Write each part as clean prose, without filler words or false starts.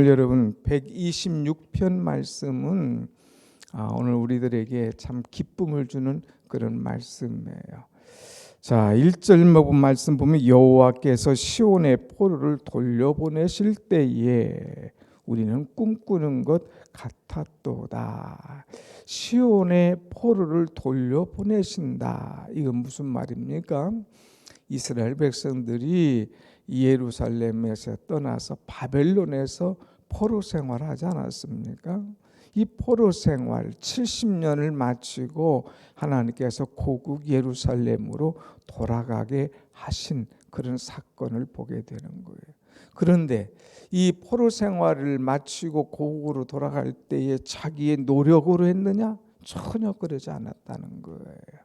오늘 여러분 126편 말씀은 오늘 우리들에게 참 기쁨을 주는 그런 말씀이에요. 자, 1절 말씀 보면 여호와께서 시온의 포로를 돌려보내실 때에 우리는 꿈꾸는 것 같았도다. 시온의 포로를 돌려보내신다. 이건 무슨 말입니까? 이스라엘 백성들이 예루살렘에서 떠나서 바벨론에서 포로 생활하지 않았습니까? 이 포로 생활 70년을 마치고 하나님께서 고국 예루살렘으로 돌아가게 하신 그런 사건을 보게 되는 거예요. 그런데 이 포로 생활을 마치고 고국으로 돌아갈 때에 자기의 노력으로 했느냐? 전혀 그러지 않았다는 거예요.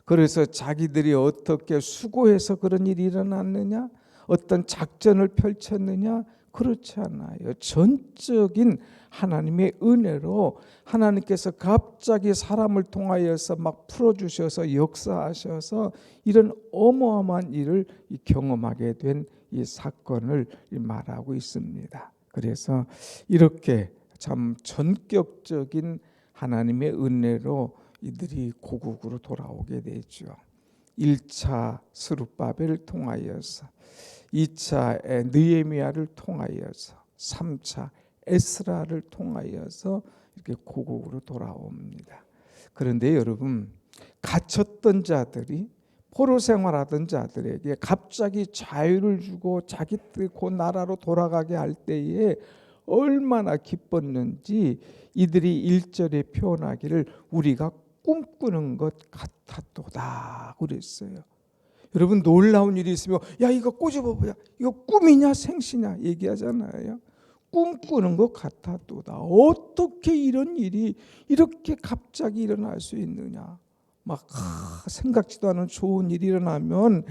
그래서 자기들이 어떻게 수고해서 그런 일이 일어났느냐? 어떤 작전을 펼쳤느냐? 그렇지 않아요. 전적인 하나님의 은혜로 하나님께서 갑자기 사람을 통하여서 막 풀어주셔서 역사하셔서 이런 어마어마한 일을 경험하게 된 이 사건을 말하고 있습니다. 그래서 이렇게 참 전격적인 하나님의 은혜로 이들이 고국으로 돌아오게 되죠. 1차 스룹바벨을 통하여서, 2차 느헤미야를 통하여서, 3차 에스라를 통하여서 이렇게 고국으로 돌아옵니다. 그런데 여러분, 갇혔던 자들이, 포로 생활하던 자들에게 갑자기 자유를 주고 자기들 그 나라로 돌아가게 할 때에 얼마나 기뻤는지 이들이 1절에 표현하기를 우리가 꿈꾸는 것 같았도다 그랬어요. 여러분, 놀라운 일이 있으면 야, 이거 꼬집어보자, 이거 꿈이냐 생시냐 얘기하잖아요. 꿈꾸는 것 같았도다. 어떻게 이런 일이 이렇게 갑자기 일어날 수 있느냐. 막 생각지도 않은 좋은 일이 일어나면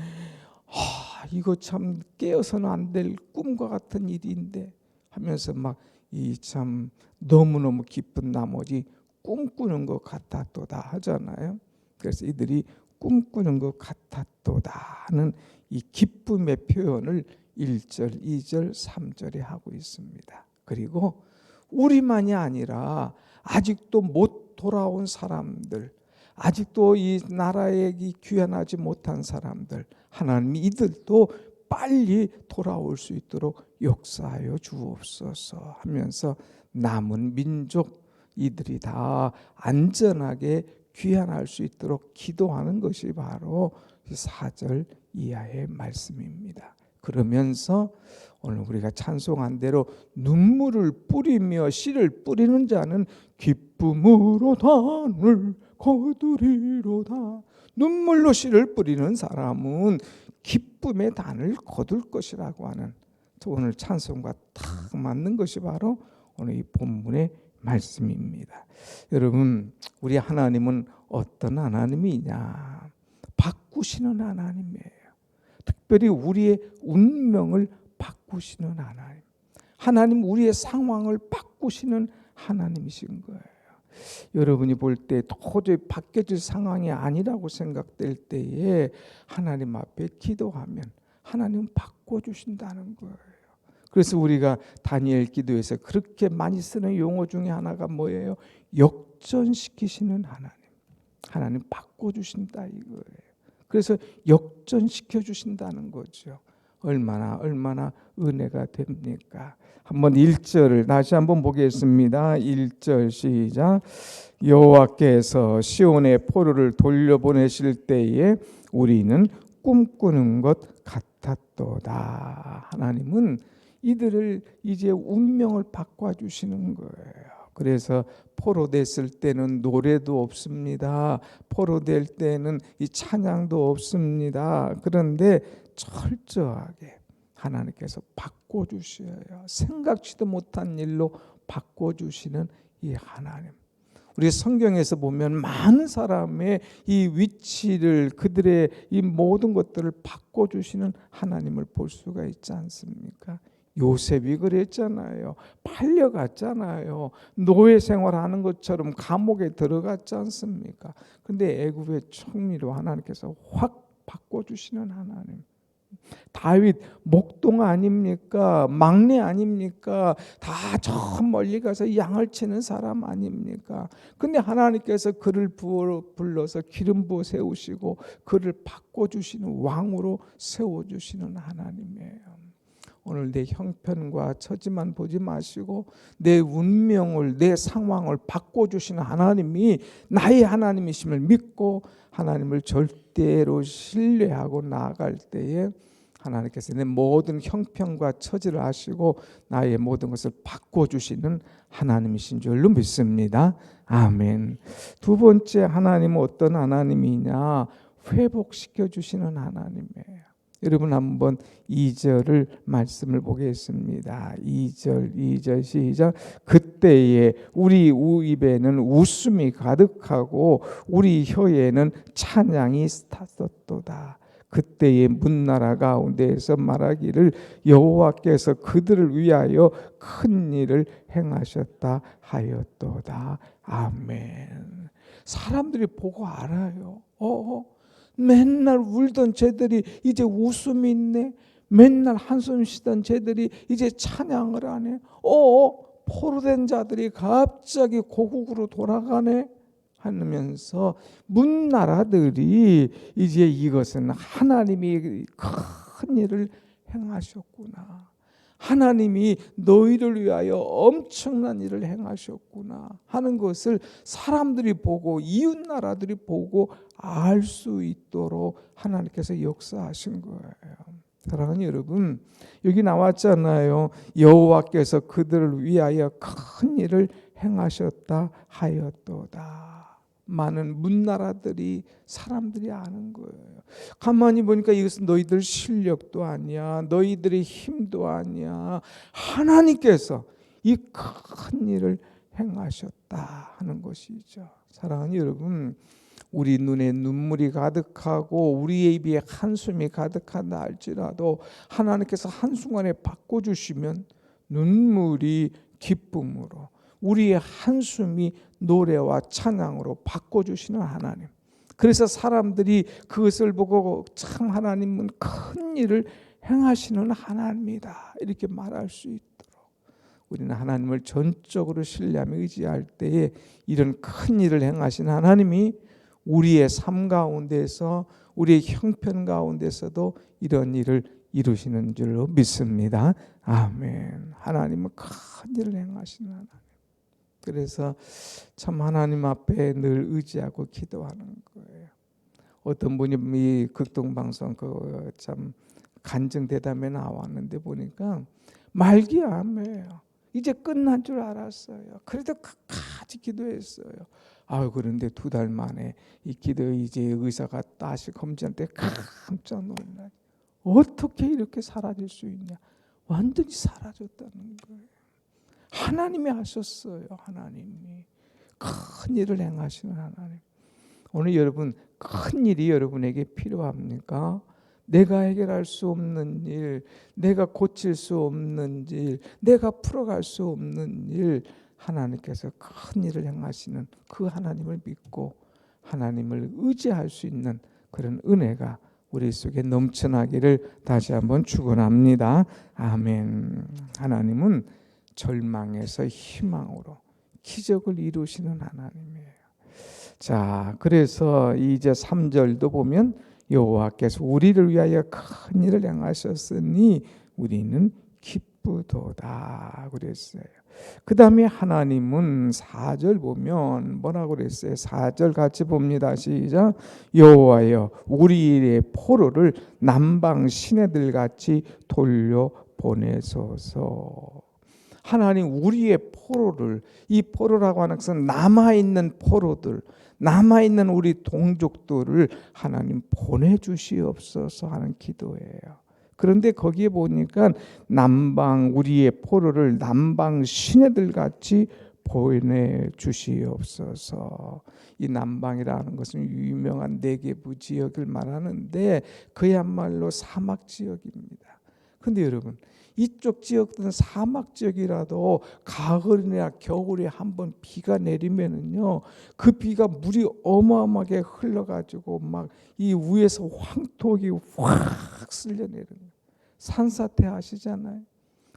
이거 참 깨어서는 안 될 꿈과 같은 일인데 하면서 막 이 참 너무너무 기쁜 나머지 꿈꾸는 것 같았도다 하잖아요. 그래서 이들이 꿈꾸는 것 같았도다는 이 기쁨의 표현을 1절, 2절, 3절에 하고 있습니다. 그리고 우리만이 아니라 아직도 못 돌아온 사람들, 아직도 이 나라에 귀환하지 못한 사람들, 하나님이 이들도 빨리 돌아올 수 있도록 역사하여 주옵소서 하면서 남은 민족 이들이 다 안전하게 귀환할 수 있도록 기도하는 것이 바로 4절 이하의 말씀입니다. 그러면서 오늘 우리가 찬송한 대로 눈물을 뿌리며 씨를 뿌리는 자는 기쁨으로 단을 거두리로다. 눈물로 씨를 뿌리는 사람은 기쁨의 단을 거둘 것이라고 하는 오늘 찬송과 딱 맞는 것이 바로 오늘 이 본문의 말씀입니다. 여러분, 우리 하나님은 어떤 하나님이냐? 바꾸시는 하나님이에요. 특별히 우리의 운명을 바꾸시는 하나님. 하나님 우리의 상황을 바꾸시는 하나님이신 거예요. 여러분이 볼 때 도저히 바뀌어질 상황이 아니라고 생각될 때에 하나님 앞에 기도하면 하나님은 바꿔주신다는 거예요. 그래서 우리가 다니엘 기도에서 그렇게 많이 쓰는 용어 중에 하나가 뭐예요? 역전시키시는 하나님. 하나님 바꿔주신다 이거예요. 그래서 역전시켜 주신다는 거죠. 얼마나 은혜가 됩니까? 한번 1절을 다시 한번 보겠습니다. 1절 시작. 여호와께서 시온의 포로를 돌려보내실 때에 우리는 꿈꾸는 것 같았도다. 하나님은 이들을 이제 운명을 바꿔주시는 거예요. 그래서 포로 됐을 때는 노래도 없습니다. 포로 될 때는 이 찬양도 없습니다. 그런데 철저하게 하나님께서 바꿔주셔요. 생각지도 못한 일로 바꿔주시는 이 하나님. 우리 성경에서 보면 많은 사람의 이 위치를, 그들의 이 모든 것들을 바꿔주시는 하나님을 볼 수가 있지 않습니까? 요셉이 그랬잖아요. 팔려갔잖아요. 노예 생활하는 것처럼 감옥에 들어갔지 않습니까? 근데 애굽의 총리로 하나님께서 확 바꿔주시는 하나님. 다윗 목동 아닙니까? 막내 아닙니까? 다 저 멀리 가서 양을 치는 사람 아닙니까? 근데 하나님께서 그를 불러서 기름 부어 세우시고 그를 바꿔주시는 왕으로 세워주시는 하나님이에요. 오늘 내 형편과 처지만 보지 마시고 내 운명을, 내 상황을 바꿔주시는 하나님이 나의 하나님이심을 믿고 하나님을 절대로 신뢰하고 나아갈 때에 하나님께서 내 모든 형편과 처지를 아시고 나의 모든 것을 바꿔주시는 하나님이신 줄로 믿습니다. 아멘. 두 번째 하나님은 어떤 하나님이냐? 회복시켜 주시는 하나님이에요. 여러분 한번 2절을 말씀을 보겠습니다. 2절 시작. 그때에 우리 입에는 웃음이 가득하고 우리 혀에는 찬양이 탔었도다. 그때의 문나라 가운데에서 말하기를 여호와께서 그들을 위하여 큰 일을 행하셨다 하였도다. 아멘. 사람들이 보고 알아요. 맨날 울던 쟤들이 이제 웃음이 있네. 맨날 한숨 쉬던 쟤들이 이제 찬양을 하네. 포로된 자들이 갑자기 고국으로 돌아가네 하면서 문나라들이 이제 이것은 하나님이 큰 일을 행하셨구나. 하나님이 너희를 위하여 엄청난 일을 행하셨구나 하는 것을 사람들이 보고 이웃 나라들이 보고 알 수 있도록 하나님께서 역사하신 거예요. 사랑하는 여러분, 여기 나왔잖아요. 여호와께서 그들을 위하여 큰 일을 행하셨다 하였도다. 많은 문나라들이 사람들이 아는 거예요. 가만히 보니까 이것은 너희들 실력도 아니야, 너희들의 힘도 아니야. 하나님께서 이 큰 일을 행하셨다 하는 것이죠. 사랑하는 여러분, 우리 눈에 눈물이 가득하고 우리의 입에 한숨이 가득하다 할지라도 하나님께서 한순간에 바꿔주시면 눈물이 기쁨으로, 우리의 한숨이 노래와 찬양으로 바꿔주시는 하나님. 그래서 사람들이 그것을 보고 참 하나님은 큰 일을 행하시는 하나님이다 이렇게 말할 수 있도록 우리는 하나님을 전적으로 신뢰하며 의지할 때에 이런 큰 일을 행하시는 하나님이 우리의 삶 가운데서, 우리의 형편 가운데서도 이런 일을 이루시는 줄로 믿습니다. 아멘. 하나님은 큰 일을 행하시는 하나님. 그래서 참 하나님 앞에 늘 의지하고 기도하는 거예요. 어떤 분이 이 극동방송 참 간증대담에 나왔는데 보니까 말기암이에요. 이제 끝난 줄 알았어요. 그래도 끝까지 기도했어요. 그런데 2달 만에 이 기도 이제 의사가 다시 검진할 때 깜짝 놀라요. 어떻게 이렇게 사라질 수 있냐? 완전히 사라졌다는 거예요. 하나님이 하셨어요. 하나님이 큰 일을 행하시는 하나님. 오늘 여러분 큰 일이 여러분에게 필요합니까? 내가 해결할 수 없는 일, 내가 고칠 수 없는 일, 내가 풀어갈 수 없는 일, 하나님께서 큰 일을 행하시는 그 하나님을 믿고 하나님을 의지할 수 있는 그런 은혜가 우리 속에 넘쳐나기를 다시 한번 축원합니다. 아멘. 하나님은 절망에서 희망으로 기적을 이루시는 하나님이에요. 자, 그래서 이제 3절도 보면 여호와께서 우리를 위하여 큰 일을 행하셨으니 우리는 기쁘도다 그랬어요. 그 다음에 하나님은 4절 보면 뭐라고 그랬어요? 4절 같이 봅니다. 시작. 여호와여 우리의 포로를 남방 시내들 같이 돌려보내소서. 하나님 우리의 포로를, 이 포로라고 하는 것은 남아있는 포로들, 남아있는 우리 동족들을 하나님 보내주시옵소서 하는 기도예요. 그런데 거기에 보니까 남방 우리의 포로를 남방 시내들 같이 보내주시옵소서. 이 남방이라는 것은 유명한 네게부 지역을 말하는데 그야말로 사막 지역입니다. 근데 여러분, 이쪽 지역은 사막 지역이라도 가을이나 겨울에 한번 비가 내리면은요, 그 비가 물이 어마어마하게 흘러가지고 막 이 위에서 황토기 확 쓸려내리는 거예요. 산사태 아시잖아요.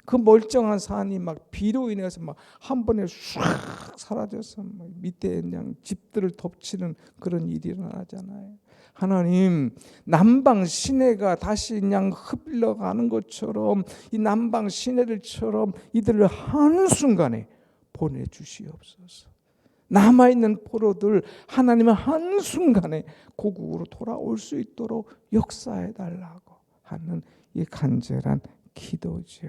그 멀쩡한 산이 막 비로 인해서 막 한 번에 唰 사라져서 막 밑에 그냥 집들을 덮치는 그런 일이 일어나잖아요. 하나님, 남방 시내가 다시 그냥 흘러가는 것처럼 이 남방 시내들처럼 이들을 한순간에 보내주시옵소서. 남아있는 포로들 하나님은 한순간에 고국으로 돌아올 수 있도록 역사해달라고 하는 이 간절한 기도죠.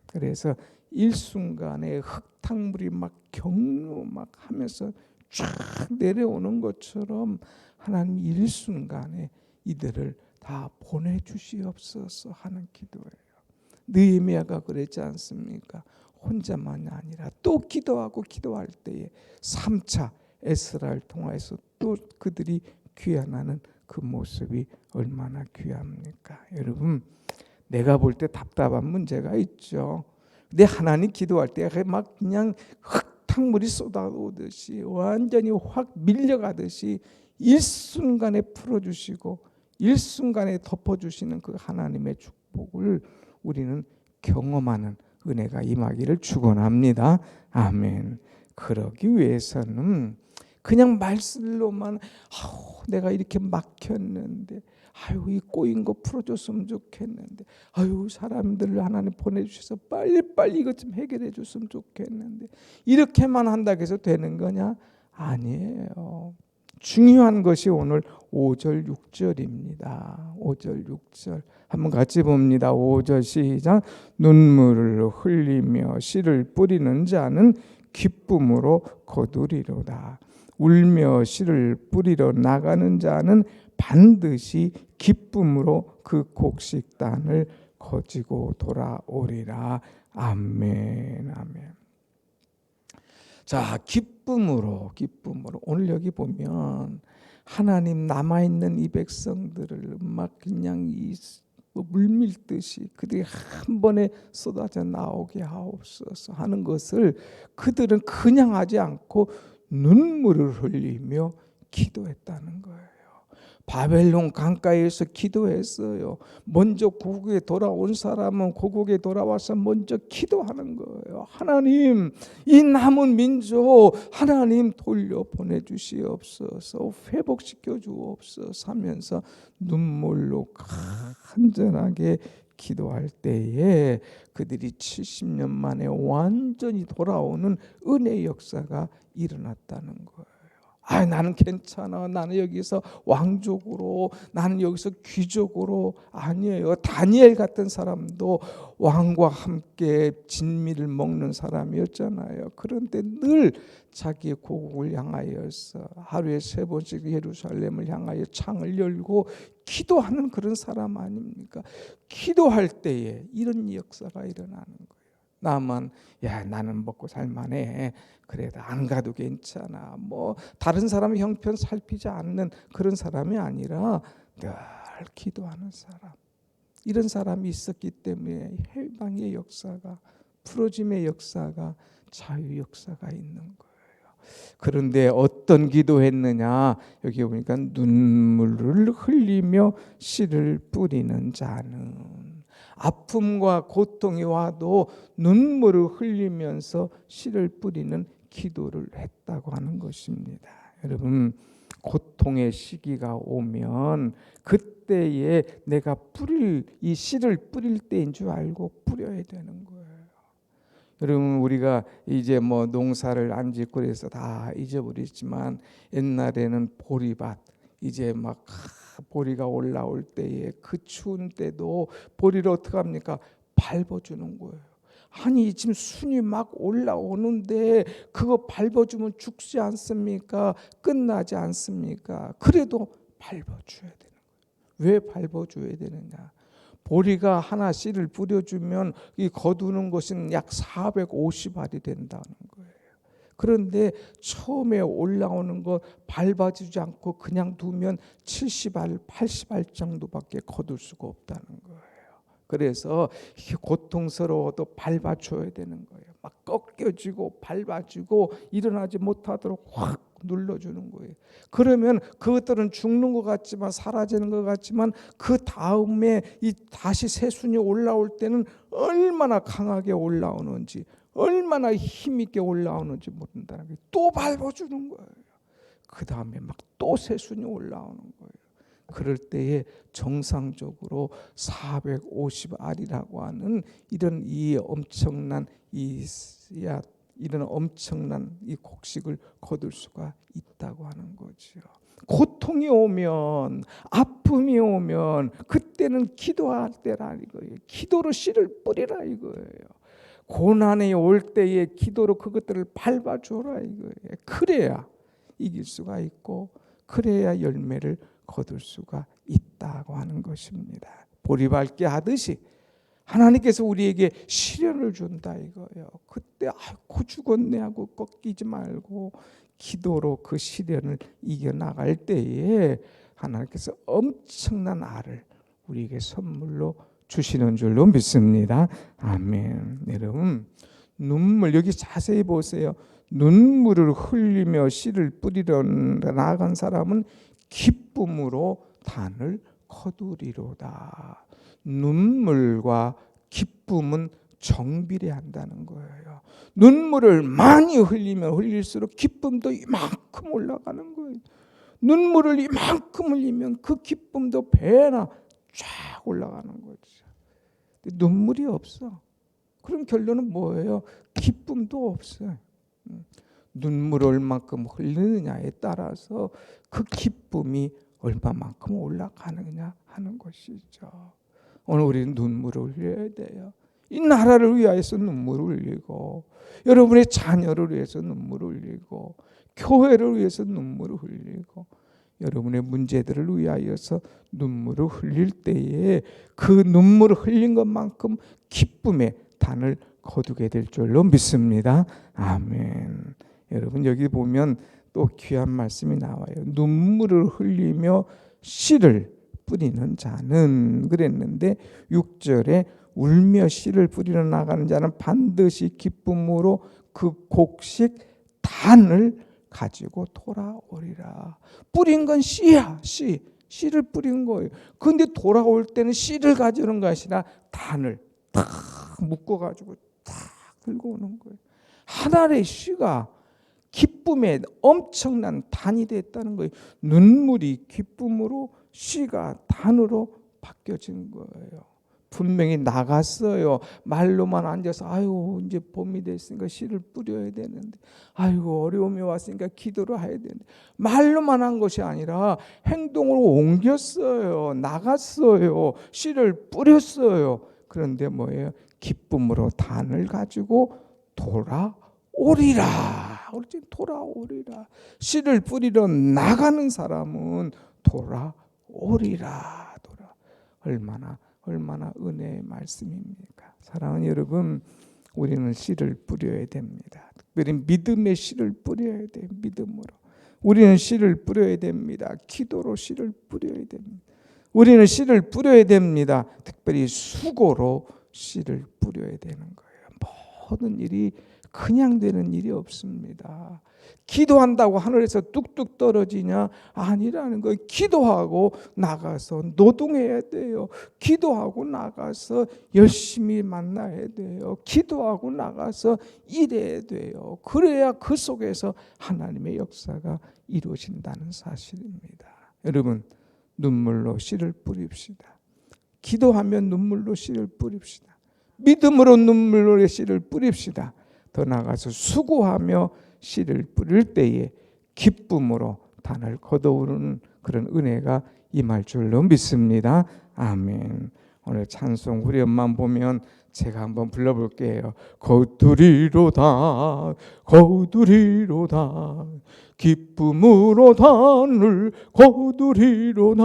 그래서 일순간에 흙탕물이 막 경로 막 하면서 쫙 내려오는 것처럼 하나님 일순간에 이들을 다 보내주시옵소서 하는 기도예요. 느헤미야가 그랬지 않습니까? 혼자만이 아니라 또 기도하고 기도할 때에 3차 에스라를 통해서 또 그들이 귀환하는 그 모습이 얼마나 귀합니까? 여러분, 내가 볼 때 답답한 문제가 있죠. 근데 하나님 기도할 때 막 그냥 흙탕물이 쏟아오듯이 완전히 확 밀려가듯이 일순간에 풀어주시고 일순간에 덮어주시는 그 하나님의 축복을 우리는 경험하는 은혜가 임하기를 축원합니다. 아멘. 그러기 위해서는 그냥 말씀로만 내가 이렇게 막혔는데 이 꼬인 거 풀어줬으면 좋겠는데 사람들을 하나님 보내주셔서 빨리빨리 이것 좀 해결해 줬으면 좋겠는데 이렇게만 한다고 해서 되는 거냐? 아니에요. 중요한 것이 오늘 5절 6절입니다. 5절 6절 한번 같이 봅니다. 5절 시작. 눈물을 흘리며 씨를 뿌리는 자는 기쁨으로 거두리로다. 울며 씨를 뿌리러 나가는 자는 반드시 기쁨으로 그 곡식단을 거지고 돌아오리라. 아멘. 아멘. 자, 기쁨으로 오늘 여기 보면 하나님 남아있는 이 백성들을 막 그냥 물밀듯이 그들이 한 번에 쏟아져 나오게 하옵소서 하는 것을 그들은 그냥 하지 않고 눈물을 흘리며 기도했다는 거예요. 바벨론 강가에서 기도했어요. 먼저 고국에 돌아온 사람은 고국에 돌아와서 먼저 기도하는 거예요. 하나님, 이 남은 민족 하나님 돌려보내 주시옵소서, 회복시켜 주옵소서 하면서 눈물로 간절하게 기도할 때에 그들이 70년 만에 완전히 돌아오는 은혜의 역사가 일어났다는 거예요. 나는 괜찮아. 나는 여기서 왕족으로, 나는 여기서 귀족으로. 아니에요. 다니엘 같은 사람도 왕과 함께 진미를 먹는 사람이었잖아요. 그런데 늘 자기의 고국을 향하여서 하루에 3번씩 예루살렘을 향하여 창을 열고 기도하는 그런 사람 아닙니까? 기도할 때에 이런 역사가 일어나는 거예요. 나는 먹고 살만해. 그래도 안 가도 괜찮아. 다른 사람의 형편 살피지 않는 그런 사람이 아니라 늘 기도하는 사람. 이런 사람이 있었기 때문에 해방의 역사가, 풀어짐의 역사가, 자유 역사가 있는 거예요. 그런데 어떤 기도했느냐? 여기 보니까 눈물을 흘리며 씨를 뿌리는 자는, 아픔과 고통이 와도 눈물을 흘리면서 씨를 뿌리는 기도를 했다고 하는 것입니다. 여러분, 고통의 시기가 오면 그때에 내가 이 씨를 뿌릴 때인 줄 알고 뿌려야 되는 거예요. 여러분, 우리가 이제 농사를 안 짓고 그래서 다 잊어버렸지만 옛날에는 보리밭, 이제 막 보리가 올라올 때에 그 추운 때도 보리를 어떻게 합니까? 밟아주는 거예요. 아니 지금 순이 막 올라오는데 그거 밟아주면 죽지 않습니까? 끝나지 않습니까? 그래도 밟아줘야 되는 거예요. 왜 밟아줘야 되느냐? 보리가 하나 씨를 뿌려주면 이 거두는 것은 약 450알이 된다는 거예요. 그런데 처음에 올라오는 거 밟아주지 않고 그냥 두면 70알, 80알 정도밖에 거둘 수가 없다는 거예요. 그래서 고통스러워도 밟아줘야 되는 거예요. 막 꺾여지고 밟아주고 일어나지 못하도록 확 눌러주는 거예요. 그러면 그것들은 죽는 것 같지만, 사라지는 것 같지만, 그 다음에 이 다시 새순이 올라올 때는 얼마나 강하게 올라오는지, 얼마나 힘있게 올라오는지 모른다는 거예요. 또 밟아주는 거예요. 그 다음에 막 또 새순이 올라오는 거예요. 그럴 때에 정상적으로 450알이라고 하는 이런 이런 엄청난 이 곡식을 거둘 수가 있다고 하는 거죠. 고통이 오면, 아픔이 오면 그때는 기도할 때라 이거예요. 기도로 씨를 뿌리라 이거예요. 고난이 올 때에 기도로 그것들을 밟아줘라 이거예요. 그래야 이길 수가 있고, 그래야 열매를 거둘 수가 있다고 하는 것입니다. 보리 밟게 하듯이 하나님께서 우리에게 시련을 준다 이거예요. 그때 아이고 죽었네 하고 꺾이지 말고 기도로 그 시련을 이겨나갈 때에 하나님께서 엄청난 알을 우리에게 선물로 주시는 줄로 믿습니다. 아멘. 여러분, 눈물, 여기 자세히 보세요. 눈물을 흘리며 씨를 뿌리러 나아간 사람은 기쁨으로 단을 거두리로다. 눈물과 기쁨은 정비례한다는 거예요. 눈물을 많이 흘리면 흘릴수록 기쁨도 이만큼 올라가는 거예요. 눈물을 이만큼 흘리면 그 기쁨도 배나 쫙 올라가는 거죠. 눈물이 없어. 그럼 결론은 뭐예요? 기쁨도 없어요. 눈물을 얼마큼 흘리느냐에 따라서 그 기쁨이 얼마만큼 올라가느냐 하는 것이죠. 오늘 우리는 눈물을 흘려야 돼요. 이 나라를 위하여서 눈물을 흘리고, 여러분의 자녀를 위해서 눈물을 흘리고, 교회를 위해서 눈물을 흘리고, 여러분의 문제들을 위하여서 눈물을 흘릴 때에 그 눈물을 흘린 것만큼 기쁨의 단을 거두게 될 줄로 믿습니다. 아멘. 여러분, 여기 보면 또 귀한 말씀이 나와요. 눈물을 흘리며 씨를 뿌리는 자는, 그랬는데 6절에 울며 씨를 뿌리러 나가는 자는 반드시 기쁨으로 그 곡식 단을 가지고 돌아오리라. 뿌린 건 씨야, 씨를 뿌린 거예요. 그런데 돌아올 때는 씨를 가져오는 것이 아니라 단을 탁 묶어가지고 탁 들고 오는 거예요. 하나의 씨가 기쁨의 엄청난 단이 됐다는 거예요. 눈물이 기쁨으로, 씨가 단으로 바뀌어진 거예요. 분명히 나갔어요. 말로만 앉아서 아유 이제 봄이 됐으니까 씨를 뿌려야 되는데, 아이고 어려움이 왔으니까 기도를 해야 되는데, 말로만 한 것이 아니라 행동으로 옮겼어요. 나갔어요. 씨를 뿌렸어요. 그런데 뭐예요? 기쁨으로 단을 가지고 돌아오리라. 그렇지, 돌아오리라. 씨를 뿌리러 나가는 사람은 돌아오리라. 얼마나 은혜의 말씀입니까? 사랑하는 여러분, 우리는 씨를 뿌려야 됩니다. 특별히 믿음의 씨를 뿌려야 돼요. 믿음으로. 우리는 씨를 뿌려야 됩니다. 기도로 씨를 뿌려야 됩니다. 우리는 씨를 뿌려야 됩니다. 특별히 수고로 씨를 뿌려야 되는 거예요. 모든 일이 그냥 되는 일이 없습니다. 기도한다고 하늘에서 뚝뚝 떨어지냐? 아니라는 거예요. 기도하고 나가서 노동해야 돼요. 기도하고 나가서 열심히 만나야 돼요. 기도하고 나가서 일해야 돼요. 그래야 그 속에서 하나님의 역사가 이루어진다는 사실입니다. 여러분, 눈물로 씨를 뿌립시다. 기도하면 눈물로 씨를 뿌립시다. 믿음으로 눈물로 씨를 뿌립시다. 더 나아가서 수고하며 씨를 뿌릴 때에 기쁨으로 단을 거두는 그런 은혜가 임할 줄로 믿습니다. 아멘. 오늘 찬송 후렴만 보면 제가 한번 불러볼게요. 거두리로다 거두리로다 기쁨으로 단을 거두리로다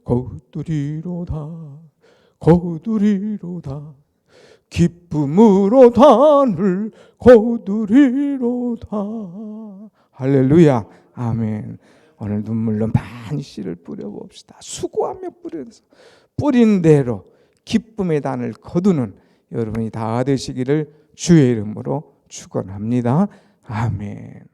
거두리로다 거두리로다 기쁨으로 단을 거두리로다. 할렐루야. 아멘. 오늘 눈물로 많이 씨를 뿌려봅시다. 수고하며 뿌려서 뿌린 대로 기쁨의 단을 거두는 여러분이 다 되시기를 주의 이름으로 축원합니다. 아멘.